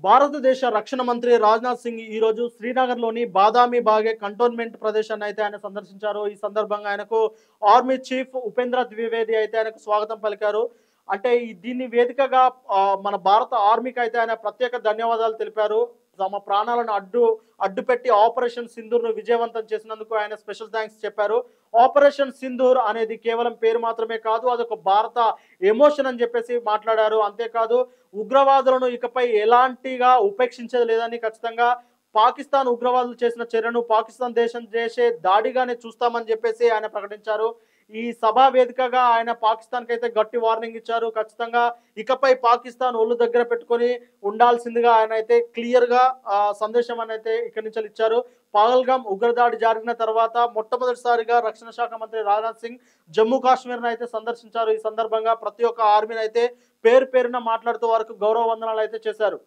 భారతదేశ రక్షణ మంత్రి రాజ్నాథ్ సింగ్ ఈ రోజు శ్రీనగర్‌లోని బాదామి బాగే కంటోన్మెంట్ ప్రదేశాన్ని అయితే ఆయన సందర్శించారు. ఈ సందర్భంగా ఆయనకు ఆర్మీ చీఫ్ ఉపేంద్ర ద్వివేది అయితే ఆయనకు స్వాగతం పలికారు. అంటే దీన్ని వేదికగా మన భారత ఆర్మీకి అయితే ఆయన ప్రత్యేక ధన్యవాదాలు తెలిపారు. తమ ప్రాణాలను అడ్డుపెట్టి ఆపరేషన్ సింధూర్‌ను విజయవంతం చేసినందుకు ఆయన స్పెషల్ థాంక్స్ చెప్పారు. ఆపరేషన్ సింధూర్ అనేది కేవలం పేరు మాత్రమే కాదు, అదొక భారత ఎమోషన్ అని చెప్పేసి మాట్లాడారు. అంతేకాదు ఉగ్రవాదులను ఇకపై ఎలాంటిగా ఉపేక్షించేది లేదని, ఖచ్చితంగా పాకిస్తాన్ ఉగ్రవాదులు చేసిన చర్యను పాకిస్తాన్ దేశం చేసే దాడిగానే చూస్తామని చెప్పేసి ఆయన ప్రకటించారు. ఈ సభా వేదికగా ఆయన పాకిస్తాన్‌కైతే గట్టి వార్నింగ్ ఇచ్చారు. ఖచ్చితంగా ఇకపై పాకిస్తాన్ ఒళ్ళు దగ్గర పెట్టుకొని ఉండాల్సిందిగా ఆయనైతే క్లియర్‌గా సందేశం అనైతే ఇక్కడి నుంచెల్లి ఇచ్చారు. పహల్గామ్ ఉగ్రదాడి జరిగిన తర్వాత మొట్టమొదటిసారిగా రక్షణ శాఖ మంత్రి రాజ్నాథ్ సింగ్ జమ్మూ కాశ్మీర్‌ని అయితే సందర్శించారు. ఈ సందర్భంగా ప్రతి ఒక్క ఆర్మీని అయితే పేరు పేరున మాట్లాడుతూ వారికి గౌరవ వందనాలు అయితే చేశారు.